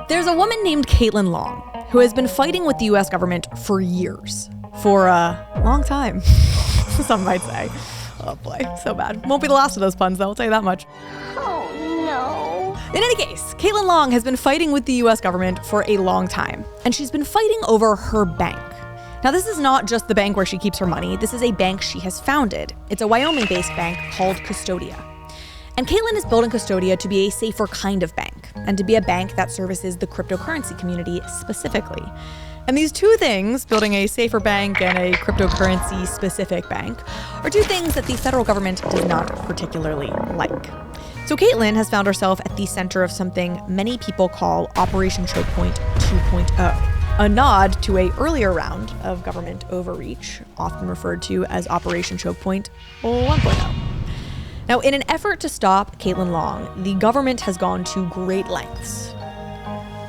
There's a woman named Caitlin Long who has been fighting with the U.S. government for years. For a long time, some might say. Oh boy, so bad. Won't be the last of those puns, though, I'll tell you that much. Oh no. In any case, Caitlin Long has been fighting with the U.S. government for a long time, and she's been fighting over her bank. Now, this is not just the bank where she keeps her money. This is a bank she has founded. It's a Wyoming-based bank called Custodia. And Caitlin is building Custodia to be a safer kind of bank, and to be a bank that services the cryptocurrency community specifically. And these two things, building a safer bank and a cryptocurrency-specific bank, are two things that the federal government does not particularly like. So Caitlin has found herself at the center of something many people call Operation Choke Point 2.0, a nod to an earlier round of government overreach, often referred to as Operation Choke Point 1.0. Now, in an effort to stop Caitlin Long, the government has gone to great lengths.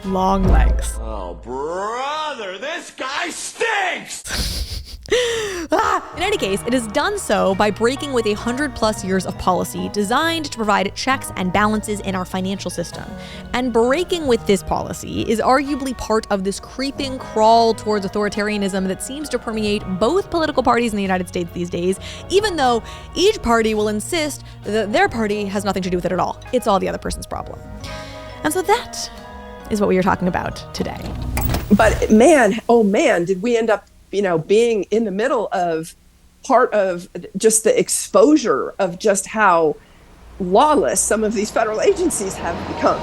Long lengths. Oh, brother, this guy stinks! In any case, it has done so by breaking with 100+ years of policy designed to provide checks and balances in our financial system. And breaking with this policy is arguably part of this creeping crawl towards authoritarianism that seems to permeate both political parties in the United States these days, even though each party will insist that their party has nothing to do with it at all. It's all the other person's problem. And so that is what we are talking about today. But man, oh man, did we end up, being in the middle of part of just the exposure of just how lawless some of these federal agencies have become.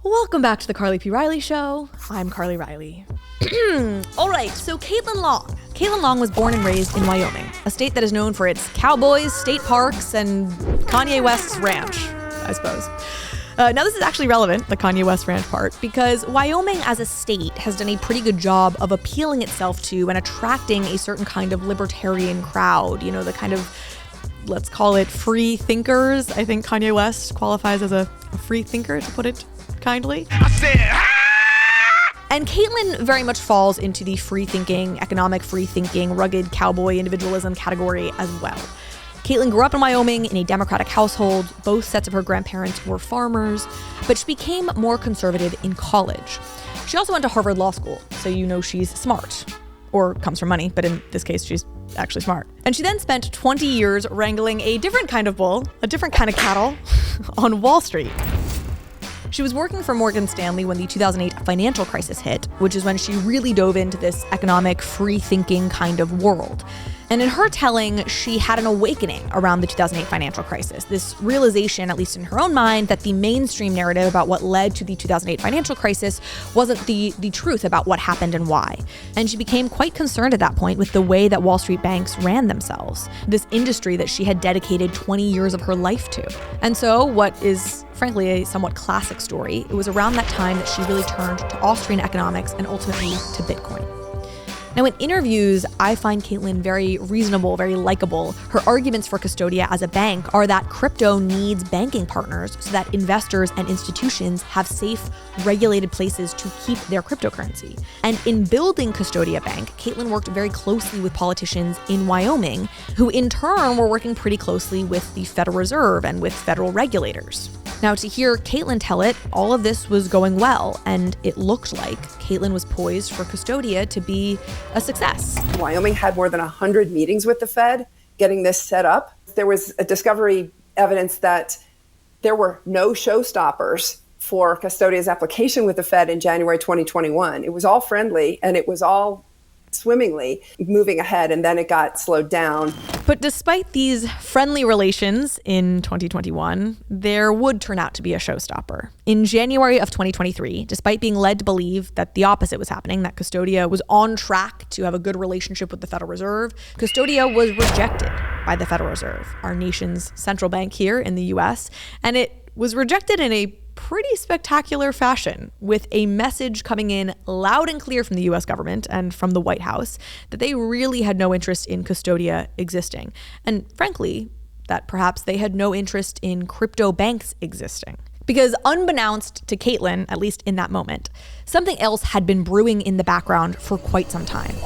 Welcome back to the Carly P. Riley Show. I'm Carly Riley. All right, so Caitlin Long. Caitlin Long was born and raised in Wyoming, a state that is known for its cowboys, state parks, and Kanye West's ranch, I suppose. Now, this is actually relevant, the Kanye West ranch part, because Wyoming as a state has done a pretty good job of appealing itself to and attracting a certain kind of libertarian crowd, the kind of, let's call it free thinkers. I think Kanye West qualifies as a free thinker, to put it kindly. I said, And Caitlin very much falls into the free-thinking, economic free-thinking, rugged cowboy individualism category as well. Caitlin grew up in Wyoming in a Democratic household. Both sets of her grandparents were farmers, but she became more conservative in college. She also went to Harvard Law School, so she's smart. Or comes from money, but in this case, she's actually smart. And she then spent 20 years wrangling a different kind of bull, a different kind of cattle, on Wall Street. She was working for Morgan Stanley when the 2008 financial crisis hit, which is when she really dove into this economic, free-thinking kind of world. And in her telling, she had an awakening around the 2008 financial crisis, this realization, at least in her own mind, that the mainstream narrative about what led to the 2008 financial crisis wasn't the truth about what happened and why. And she became quite concerned at that point with the way that Wall Street banks ran themselves, this industry that she had dedicated 20 years of her life to. And so what is frankly a somewhat classic story, it was around that time that she really turned to Austrian economics and ultimately to Bitcoin. Now, in interviews, I find Caitlin very reasonable, very likable. Her arguments for Custodia as a bank are that crypto needs banking partners so that investors and institutions have safe, regulated places to keep their cryptocurrency. And in building Custodia Bank, Caitlin worked very closely with politicians in Wyoming, who in turn were working pretty closely with the Federal Reserve and with federal regulators. Now, to hear Caitlin tell it, all of this was going well, and it looked like Caitlin was poised for Custodia to be a success. Wyoming had more than 100 meetings with the Fed getting this set up. There was a discovery evidence that there were no showstoppers for Custodia's application with the Fed in January 2021. It was all friendly and it was all swimmingly moving ahead, and then it got slowed down. But despite these friendly relations in 2021, there would turn out to be a showstopper. In January of 2023, despite being led to believe that the opposite was happening, that Custodia was on track to have a good relationship with the Federal Reserve, Custodia was rejected by the Federal Reserve, our nation's central bank here in the US, and it was rejected in a pretty spectacular fashion, with a message coming in loud and clear from the US government and from the White House that they really had no interest in Custodia existing. And frankly, that perhaps they had no interest in crypto banks existing. Because unbeknownst to Caitlin, at least in that moment, something else had been brewing in the background for quite some time.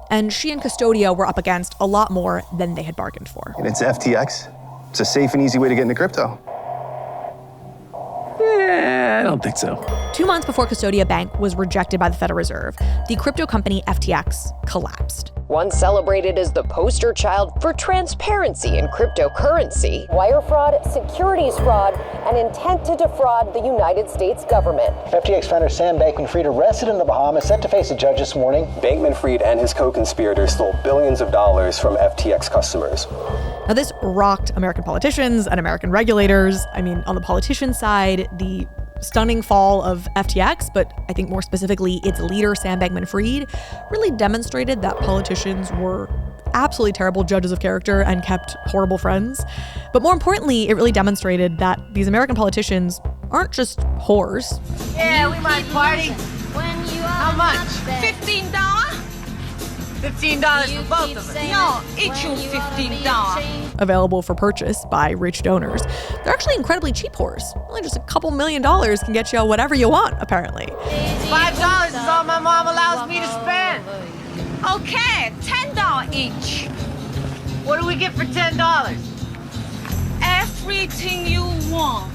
And she and Custodia were up against a lot more than they had bargained for. And it's FTX. It's a safe and easy way to get into crypto. I don't think so. 2 months before Custodia Bank was rejected by the Federal Reserve, the crypto company FTX collapsed. Once celebrated as the poster child for transparency in cryptocurrency, wire fraud, securities fraud, and intent to defraud the United States government. FTX founder Sam Bankman-Fried, arrested in the Bahamas, set to face a judge this morning. Bankman-Fried and his co-conspirators stole billions of dollars from FTX customers. Now, this rocked American politicians and American regulators. I mean, on the politician side, the stunning fall of FTX, but I think more specifically its leader, Sam Bankman-Fried, really demonstrated that politicians were absolutely terrible judges of character and kept horrible friends. But more importantly, it really demonstrated that these American politicians aren't just whores. Yeah, we might party. How much? $15? $15 for both of us. Yo, each you $15. Available for purchase by rich donors. They're actually incredibly cheap whores. Only just a couple $1 million can get you whatever you want, apparently. $5 is all my mom allows me to spend. Okay, $10 each. What do we get for $10? Everything you want.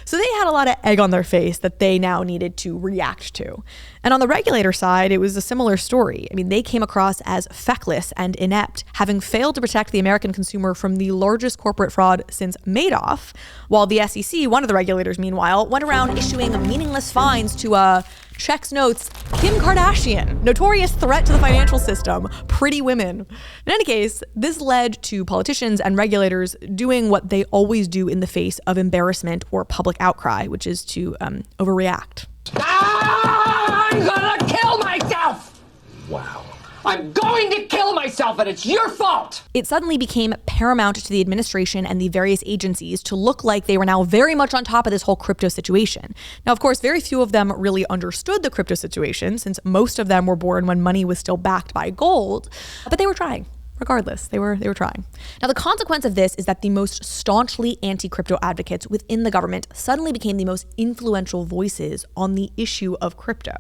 So they had a lot of egg on their face that they now needed to react to. And on the regulator side, it was a similar story. I mean, they came across as feckless and inept, having failed to protect the American consumer from the largest corporate fraud since Madoff, while the SEC, one of the regulators, meanwhile, went around issuing meaningless fines to checks notes Kim Kardashian, notorious threat to the financial system, pretty women. In any case, this led to politicians and regulators doing what they always do in the face of embarrassment or public outcry, which is to overreact. I'm gonna kill myself! Wow. I'm going to kill myself, and it's your fault! It suddenly became paramount to the administration and the various agencies to look like they were now very much on top of this whole crypto situation. Now, of course, very few of them really understood the crypto situation, since most of them were born when money was still backed by gold, but they were trying. Regardless, they were trying. Now, the consequence of this is that the most staunchly anti-crypto advocates within the government suddenly became the most influential voices on the issue of crypto.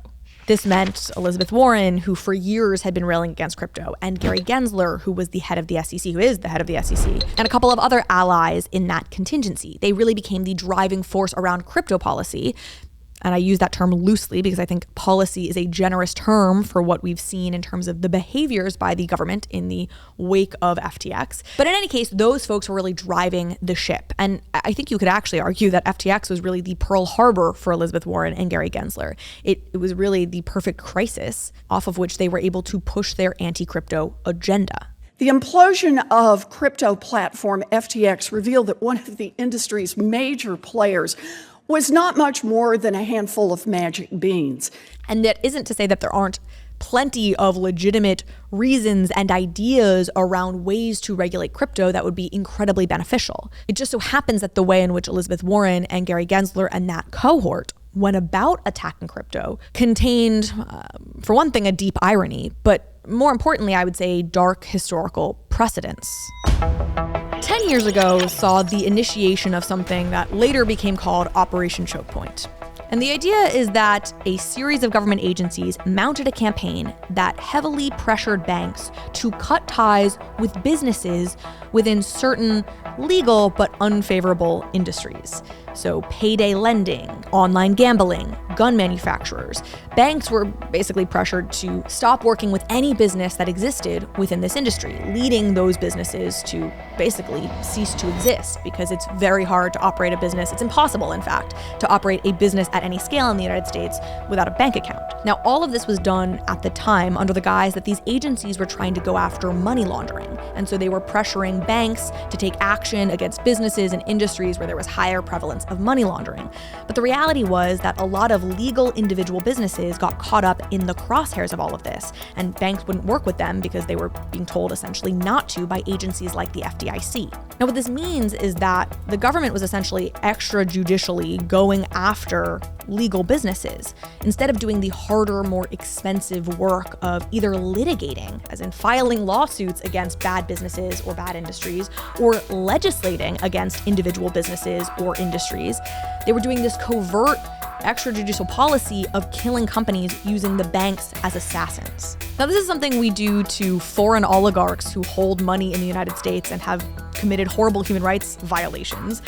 This meant Elizabeth Warren, who for years had been railing against crypto, and Gary Gensler, who was the head of the SEC, who is the head of the SEC, and a couple of other allies in that contingency. They really became the driving force around crypto policy. And I use that term loosely because I think policy is a generous term for what we've seen in terms of the behaviors by the government in the wake of FTX. But in any case, those folks were really driving the ship. And I think you could actually argue that FTX was really the Pearl Harbor for Elizabeth Warren and Gary Gensler. It was really the perfect crisis off of which they were able to push their anti-crypto agenda. The implosion of crypto platform FTX revealed that one of the industry's major players was not much more than a handful of magic beans. And that isn't to say that there aren't plenty of legitimate reasons and ideas around ways to regulate crypto that would be incredibly beneficial. It just so happens that the way in which Elizabeth Warren and Gary Gensler and that cohort went about attacking crypto contained, for one thing, a deep irony, but more importantly, I would say dark historical precedents. 10 years ago saw the initiation of something that later became called Operation Choke Point. And the idea is that a series of government agencies mounted a campaign that heavily pressured banks to cut ties with businesses within certain legal but unfavorable industries. So payday lending, online gambling, gun manufacturers. Banks were basically pressured to stop working with any business that existed within this industry, leading those businesses to basically cease to exist because it's very hard to operate a business. It's impossible, in fact, to operate a business at any scale in the United States without a bank account. Now, all of this was done at the time under the guise that these agencies were trying to go after money laundering. And so they were pressuring banks to take action against businesses and industries where there was higher prevalence of money laundering. But the reality was that a lot of legal individual businesses got caught up in the crosshairs of all of this, and banks wouldn't work with them because they were being told essentially not to by agencies like the FDIC. Now, what this means is that the government was essentially extrajudicially going after legal businesses instead of doing the harder, more expensive work of either litigating, as in filing lawsuits against bad businesses or bad industries, or legislating against individual businesses or industries. They were doing this covert extrajudicial policy of killing companies using the banks as assassins. Now, this is something we do to foreign oligarchs who hold money in the United States and have committed horrible human rights violations.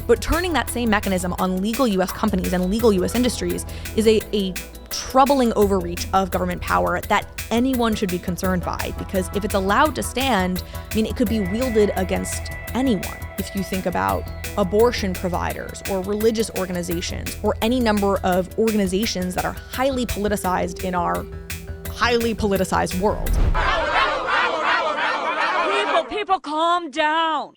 But turning that same mechanism on legal U.S. companies and legal U.S. industries is a troubling overreach of government power that anyone should be concerned by, because if it's allowed to stand, it could be wielded against anyone. If you think about abortion providers or religious organizations or any number of organizations that are highly politicized in our highly politicized world. People, calm down.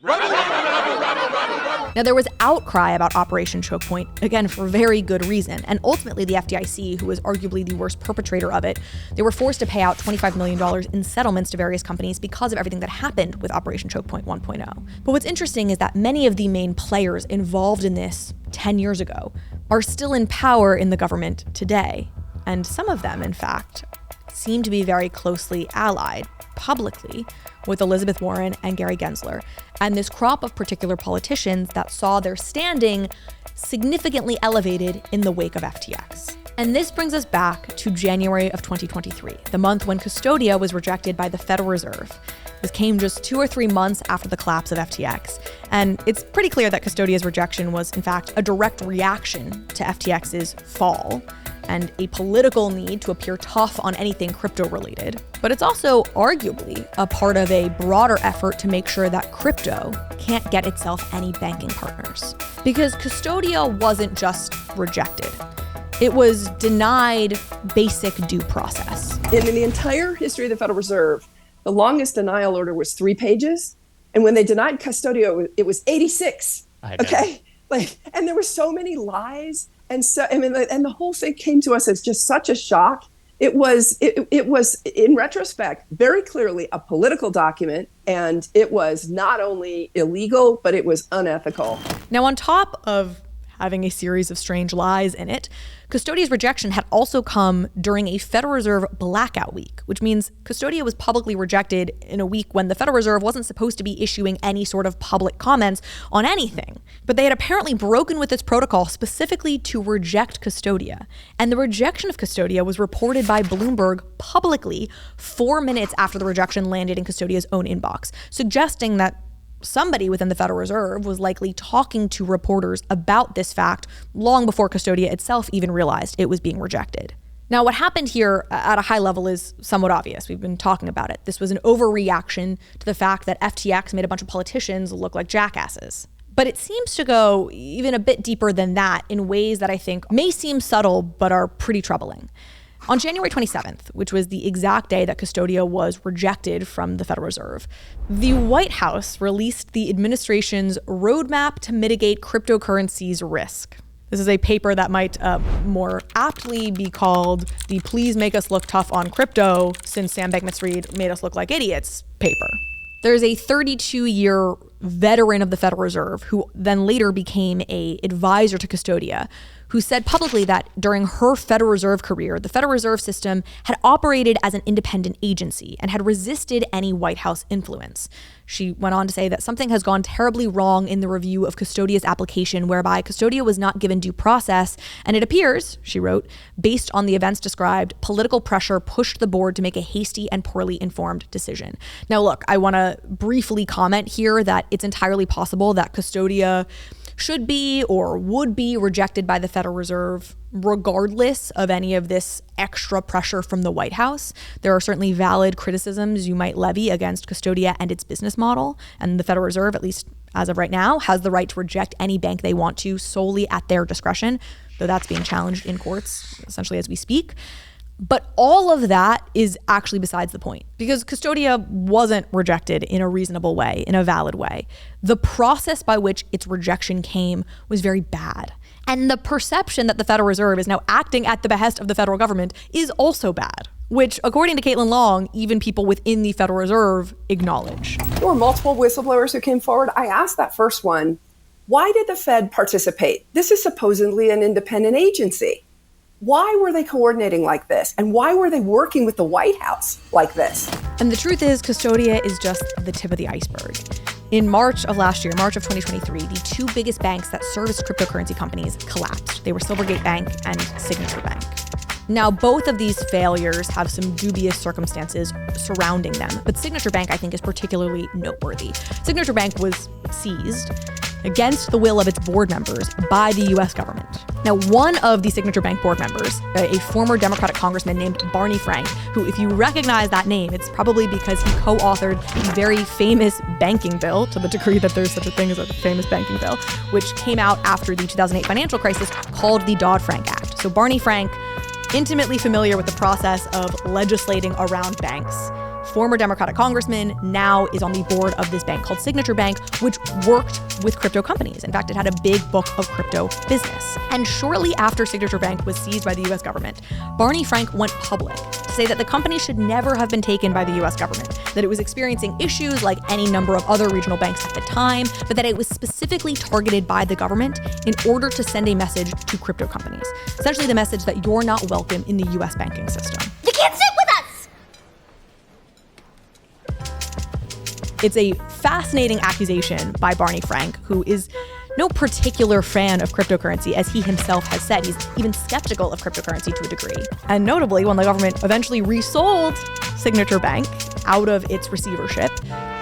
Now, there was outcry about Operation Choke Point, again, for very good reason. And ultimately, the FDIC, who was arguably the worst perpetrator of it, they were forced to pay out $25 million in settlements to various companies because of everything that happened with Operation Choke Point 1.0. But what's interesting is that many of the main players involved in this 10 years ago are still in power in the government today. And some of them, in fact, seem to be very closely allied publicly with Elizabeth Warren and Gary Gensler, and this crop of particular politicians that saw their standing significantly elevated in the wake of FTX. And this brings us back to January of 2023, the month when Custodia was rejected by the Federal Reserve. This came just 2 or 3 months after the collapse of FTX, and it's pretty clear that Custodia's rejection was, in fact, a direct reaction to FTX's fall and a political need to appear tough on anything crypto-related. But it's also arguably a part of a broader effort to make sure that crypto can't get itself any banking partners. Because Custodia wasn't just rejected. It was denied basic due process. In the entire history of the Federal Reserve, the longest denial order was 3 pages. And when they denied Custodia, it was 86. Okay? And there were so many lies. And so, and the whole thing came to us as just such a shock. It was, in retrospect, very clearly a political document, and it was not only illegal, but it was unethical. Now, on top of having a series of strange lies in it, Custodia's rejection had also come during a Federal Reserve blackout week, which means Custodia was publicly rejected in a week when the Federal Reserve wasn't supposed to be issuing any sort of public comments on anything. But they had apparently broken with its protocol specifically to reject Custodia. And the rejection of Custodia was reported by Bloomberg publicly 4 minutes after the rejection landed in Custodia's own inbox, suggesting that somebody within the Federal Reserve was likely talking to reporters about this fact long before Custodia itself even realized it was being rejected. Now, what happened here at a high level is somewhat obvious. We've been talking about it. This was an overreaction to the fact that FTX made a bunch of politicians look like jackasses. But it seems to go even a bit deeper than that in ways that I think may seem subtle but are pretty troubling. On January 27th, which was the exact day that Custodia was rejected from the Federal Reserve, the White House released the administration's Roadmap to Mitigate Cryptocurrency's Risk. This is a paper that might more aptly be called the Please Make Us Look Tough on Crypto Since Sam Bankman-Fried Made Us Look Like Idiots paper. There's a 32-year veteran of the Federal Reserve who then later became an advisor to Custodia, who said publicly that during her Federal Reserve career, the Federal Reserve System had operated as an independent agency and had resisted any White House influence. She went on to say that something has gone terribly wrong in the review of Custodia's application, whereby Custodia was not given due process, and it appears, she wrote, based on the events described, political pressure pushed the board to make a hasty and poorly informed decision. Now, look, I want to briefly comment here that it's entirely possible that Custodia should be or would be rejected by the Federal Reserve regardless of any of this extra pressure from the White House. There are certainly valid criticisms you might levy against Custodia and its business model, and the Federal Reserve, at least as of right now, has the right to reject any bank they want to solely at their discretion, though that's being challenged in courts essentially as we speak. But all of that is actually besides the point, because Custodia wasn't rejected in a reasonable way, in a valid way. The process by which its rejection came was very bad. And the perception that the Federal Reserve is now acting at the behest of the federal government is also bad, which, according to Caitlin Long, even people within the Federal Reserve acknowledge. There were multiple whistleblowers who came forward. I asked that first one, why did the Fed participate? This is supposedly an independent agency. Why were they coordinating like this? And why were they working with the White House like this? And the truth is, Custodia is just the tip of the iceberg. In March of last year, March of 2023, the two biggest banks that service cryptocurrency companies collapsed. They were Silvergate Bank and Signature Bank. Now, both of these failures have some dubious circumstances surrounding them, but Signature Bank, I think, is particularly noteworthy. Signature Bank was seized against the will of its board members by the U.S. government. Now, one of the Signature Bank board members, a former Democratic congressman named Barney Frank, who, if you recognize that name, it's probably because he co-authored the very famous banking bill, to the degree that there's such a thing as a famous banking bill, which came out after the 2008 financial crisis, called the Dodd-Frank Act. So Barney Frank, intimately familiar with the process of legislating around banks, former Democratic congressman, now is on the board of this bank called Signature Bank, which worked with crypto companies. In fact, it had a big book of crypto business. And shortly after Signature Bank was seized by the US government, Barney Frank went public to say that the company should never have been taken by the US government, that it was experiencing issues like any number of other regional banks at the time, but that it was specifically targeted by the government in order to send a message to crypto companies. Essentially the message that you're not welcome in the US banking system. You can't sit with us! It's a fascinating accusation by Barney Frank, who is no particular fan of cryptocurrency, as he himself has said. He's even skeptical of cryptocurrency to a degree. And notably, when the government eventually resold Signature Bank out of its receivership,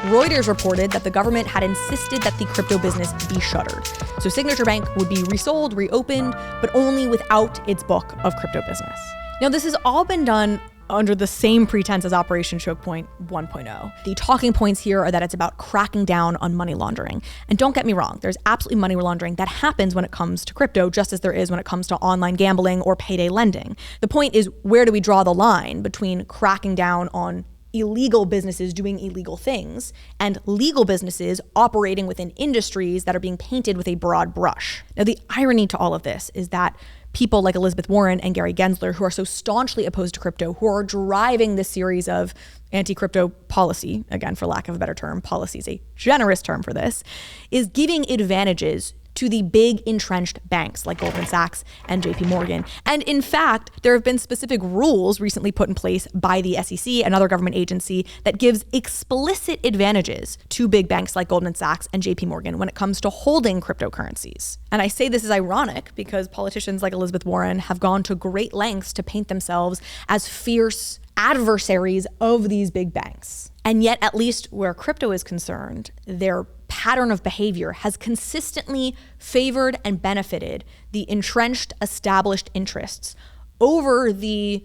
Reuters reported that the government had insisted that the crypto business be shuttered. So Signature Bank would be resold, reopened, but only without its book of crypto business. Now, this has all been done under the same pretense as Operation Choke Point 1.0. The talking points here are that it's about cracking down on money laundering. And don't get me wrong, there's absolutely money laundering that happens when it comes to crypto, just as there is when it comes to online gambling or payday lending. The point is, where do we draw the line between cracking down on illegal businesses doing illegal things and legal businesses operating within industries that are being painted with a broad brush? Now, the irony to all of this is that people like Elizabeth Warren and Gary Gensler, who are so staunchly opposed to crypto, who are driving this series of anti-crypto policy, again, for lack of a better term, policy is a generous term for this, is giving advantages to the big entrenched banks like Goldman Sachs and JP Morgan. And in fact, there have been specific rules recently put in place by the SEC, another government agency, that gives explicit advantages to big banks like Goldman Sachs and JP Morgan when it comes to holding cryptocurrencies. And I say this is ironic because politicians like Elizabeth Warren have gone to great lengths to paint themselves as fierce adversaries of these big banks. And yet, at least where crypto is concerned, their pattern of behavior has consistently favored and benefited the entrenched, established interests over the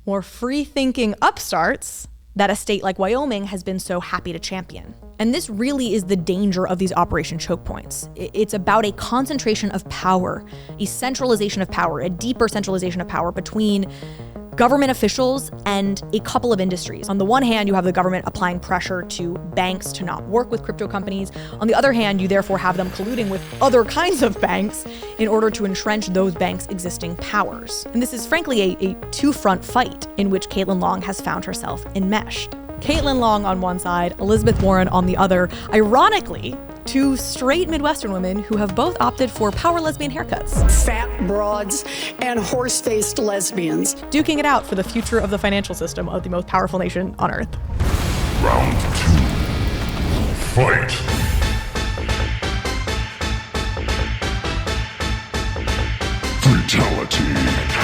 more free-thinking upstarts that a state like Wyoming has been so happy to champion. And this really is the danger of these Operation Choke Points. It's about a concentration of power, a centralization of power, a deeper centralization of power between government officials and a couple of industries. On the one hand, you have the government applying pressure to banks to not work with crypto companies. On the other hand, you therefore have them colluding with other kinds of banks in order to entrench those banks' existing powers. And this is frankly a two-front fight in which Caitlin Long has found herself enmeshed. Caitlin Long on one side, Elizabeth Warren on the other, ironically, two straight Midwestern women who have both opted for power lesbian haircuts. Fat broads and horse-faced lesbians. Duking it out for the future of the financial system of the most powerful nation on earth. Round 2. Fight. Fatality.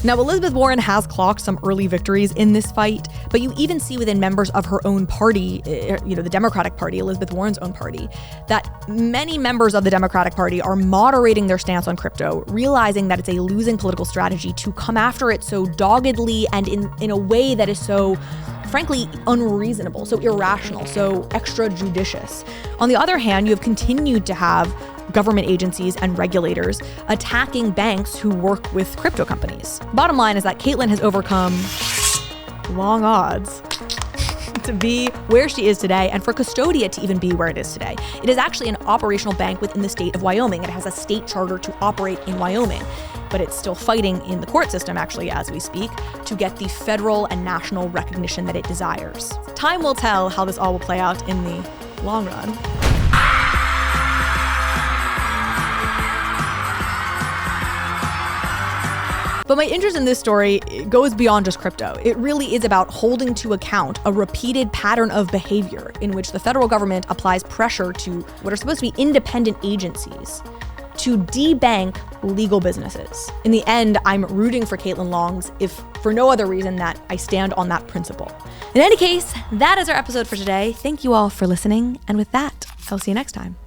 Now, Elizabeth Warren has clocked some early victories in this fight, but you even see within members of her own party, the Democratic Party, Elizabeth Warren's own party, that many members of the Democratic Party are moderating their stance on crypto, realizing that it's a losing political strategy to come after it so doggedly and in a way that is so, frankly, unreasonable, so irrational, so extrajudicious. On the other hand, you have continued to have government agencies and regulators attacking banks who work with crypto companies. Bottom line is that Caitlin has overcome long odds to be where she is today and for Custodia to even be where it is today. It is actually an operational bank within the state of Wyoming. It has a state charter to operate in Wyoming, but it's still fighting in the court system, actually, as we speak, to get the federal and national recognition that it desires. Time will tell how this all will play out in the long run. But my interest in this story goes beyond just crypto. It really is about holding to account a repeated pattern of behavior in which the federal government applies pressure to what are supposed to be independent agencies to debank legal businesses. In the end, I'm rooting for Caitlin Longs, if for no other reason that I stand on that principle. In any case, that is our episode for today. Thank you all for listening. And with that, I'll see you next time.